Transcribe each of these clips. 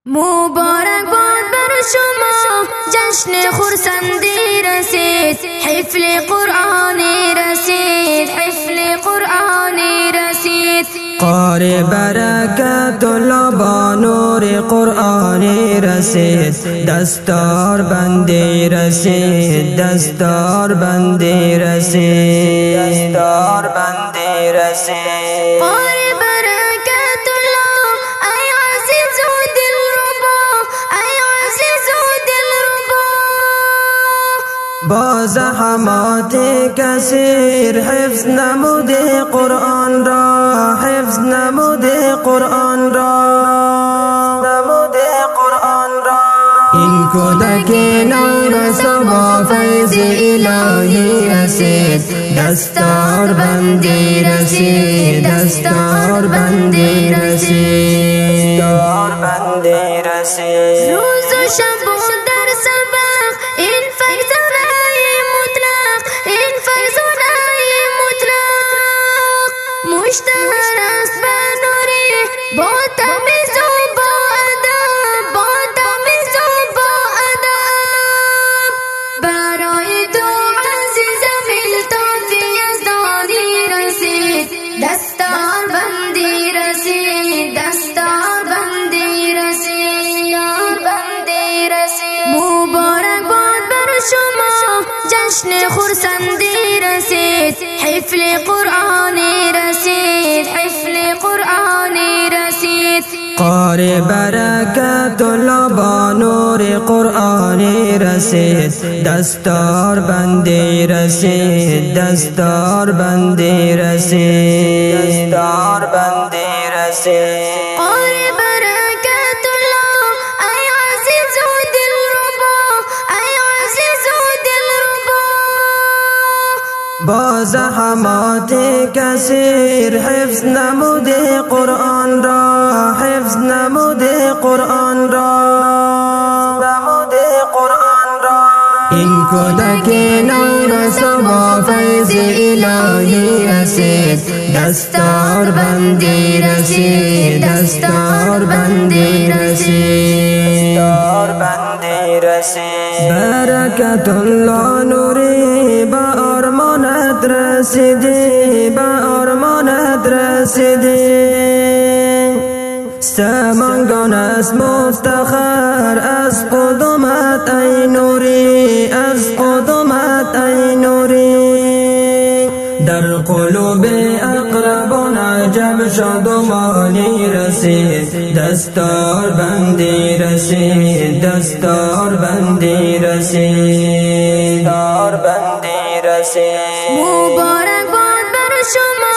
مبارک باد بر شما جشن خرسندی رسید، حفل قرآنی رسید، حفل قرآنی رسید. قاری برکت الله با نور قرآنی رسید، دستار بندی رسید، دستار بندی رسید، دستار بندی رسید. قاری برکت الله ای عزیز و دلربا، ای عزیز و دلربا. با زحمات کثیر حفظ نموده قرآن را، حفظ نموده قرآن را، نموده قرآن را. این کودک نورسا با فیض الهی رسید، دستار بندی رسید، دستار بندی رسید، دستار بندی رسید. روز و شب و در سبق این فیضانه مطلق، این فیضانه مطلق مشتهر است به نوری با تمیز و با ادب، با تمیز و با ادب. برای تو عزیزم التاف یزدانی رسید، دستار بندی رسید، دستار بندی رسید، دستار بندی رسید. مبارک باد بر شما جشن خرسندی رسید، حفل قرآنی رسید، حفل قرآنی رسید. قاری برکت الله با نور قرآنی رسید، دستار بندی رسید، دستار بندی رسید، دستار بندی رسید. قاری برکت الله ای عزیز و دلربا، ای عزیز و دلربا. با زحمات کثیر حفظ نموده قرآن را، حفظ نموده قرآن را، نموده قرآن را. این کودک نورسا با فیض الهی رسید، دستار بندی رسید، دستار بندی رسید، دستار بندی رسید. برکت الله نوری با آرمانت رسیدی، با آرمانت رسیدی. سمنگان است مفتخر از قدومت ای نوری، از قدومت ای نوری. در قلوب اقربان عجب شادمانی رسید، دستار بندی رسید، دستار بندی رسید، دستار بندی رسید. مبارک باد بر شما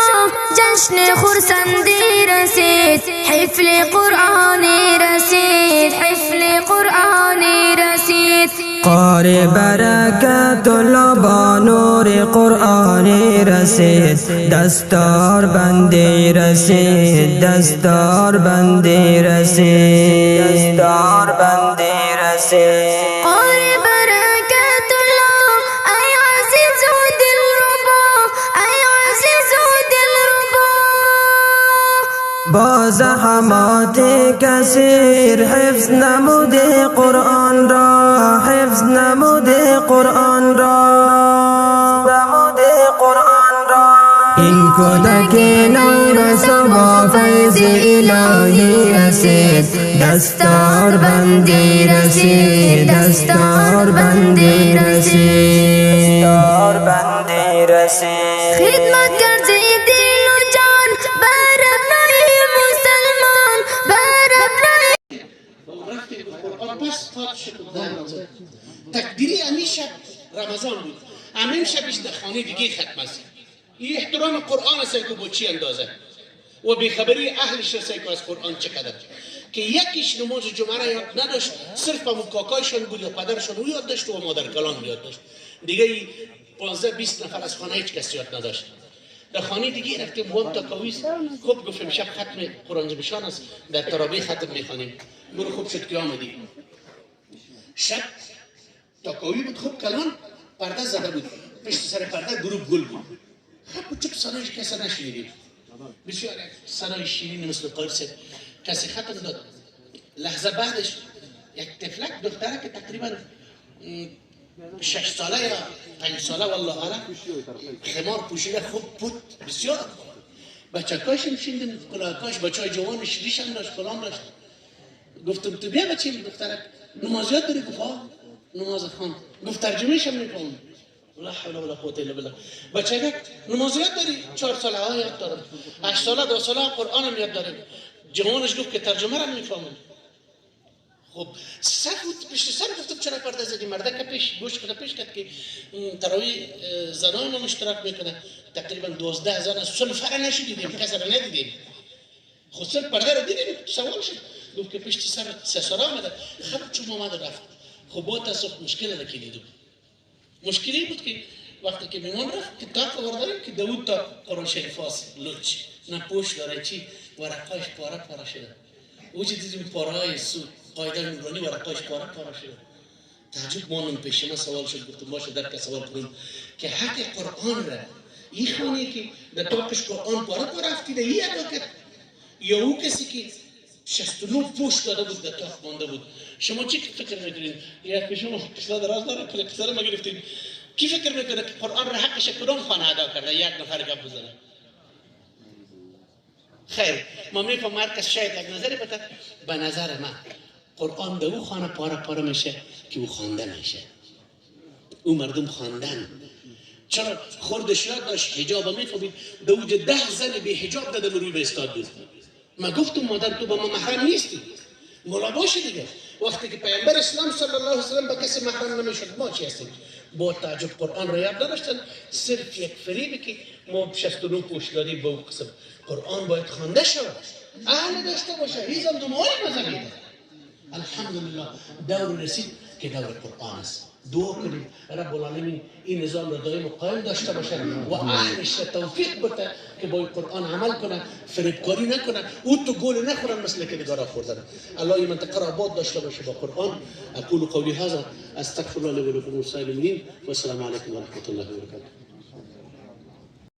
جشن خرسندی رسید، حفل قرآنی رسید، حفل قرآنی رسید. قاری برکت الله با نور قرآنی رسید، دستار بندی رسید، دستار بندی رسید، دستار بندی رسید. قاری برکت الله ای عزیز و دلربا، ای عزیز و دلربا. با زحمات کثیر حفظ نموده قرآن را، حفظ نموده قرآن را، نموده قرآن را. این کودک نورسا با فیض الهی رسید، دستار بندی رسید، دستار بندی رسید، دستار بندی رسید. خدمت کرده دل و جان بر ابنای مسلمان، بر ابنای. قرآن بس تاب شد تقدیری امی شب رمضان بود، امین شبش در خانه دیگه ختم است. این احترام قرآن است که با چی اندازه و بیخبری اهلش است که از قرآن چقدر، که یکیش نماز جمعه را یاد نداشت، صرف هم کاکایشان بود یا پدرشان او یاد داشت و مادر کلام یاد داشت. دیگه 15-20 نفر از خانه هیچ کس یاد نداشت. در خانه دیگه رفتیم و هم تاکاویز خوب گفتیم شب ختم قرآن زمشان است، در ترابیح ختم میخوانیم. برو خوب شد که آمدی. شب تاکاوی بود، خوب کلان پرده زده بود، پشت سر پرده گروه گل بود. خب چوب صدایش کسی نشنیدیم، بسیار صدای شیرین مثل قرص کسی ختم داد. لحظه بعدش یک تفلک دختره که تقریبا 6 ساله یا 5 ساله والله اعلم خمار پوشیده خوب بود بسیار بچه‌کاش میشیندیم کلاهکاش بچه‌های جوانش ریش هم داشت فلان داشت. گفتم تو بیا بچه دخترک نمازیات داری؟ گفت نماز خوان. گفت ترجمهش هم میکنم. لا حول ولا قوة الا بالله. بچه نمازیات داری؟ 4 ساله ها یاد دارم، 8 ساله 2 ساله قرآن هم یاد داره. جوانش گفت که ترجمه رو میفهمم. خب صف پشت سر گفتم چرا پرده زدی؟ مرده که پیش گوش کرده پیش کرد که تراویح زنان هم اشتراک میکنه، تقریبا 12 زن از سلفه نشو دیدیم، کسی رو ندیدیم. خود سر پرده رو دیدیم سوال شد. گفت که پشت سر 3 ساله آمده. خب چون اومد رفت. خب با تصف مشکل رو که دیدم. مشکلی بود که وقتی که میمان رفت کتاب آوردیم که داود تا قرآن شریف هاست لوچ نه پوش داره چی ورقاش پاره پاره شده. اوجی دیدیم پاره های سود قاعده نورانی ورقاش پاره پاره شده. تعجب مانم پیش ما سوال شد. گفتم باشه در که سوال کنیم که حق قرآن را این خانه که در توقش قرآن پاره پاره افتیده این ادا کرد یا او کسی که 69 پوش داده بود در تاق مانده بود. شما چی فکر میکنین؟ یا که شما قصه دراز داره که قصه ما گرفتیم. کی فکر میکنه که قرآن را حقش کدام خانه ادا کرده؟ یک نفر گپ بزنه. خیر ما میفهمم هر کس شاید یک نظری بده. به نظر من قرآن به او خانه پاره پاره میشه که او خوانده میشه. او مردم خواندن. چرا خوردش یاد داشت حجاب میفهمید دوج 10 زن به حجاب دادن روی به استاد بود. ما گفتم مادر تو با ما محرم نیستی، مولا باشی دیگه. وقتی که پیامبر اسلام صلی الله علیه و سلم با کسی محرم نمیشد ما چی هستیم؟ با تعجب قرآن را یاد نداشتن. صرف یک فریبی که ما 69 پوش دادیم به اون قسم. قرآن باید خوانده شود، اهل داشته باشه. هیچ هم دمای مذهبی ده. الحمدلله دور رسید که دور قرآن است. دعا کنیم رب العالمین این نظام را دائم قائم داشته باشه و اهلش را توفیق بده که با قرآن عمل کنن، فریبکاری نکنن، او تو گول نخورن مثل که دیگران خوردن. الله این منطقه را آباد داشته باشه با قرآن. اقول قولی هذا استغفر الله لی و لکم ولسائر المؤمنین و السلام علیکم و رحمت الله و برکاته.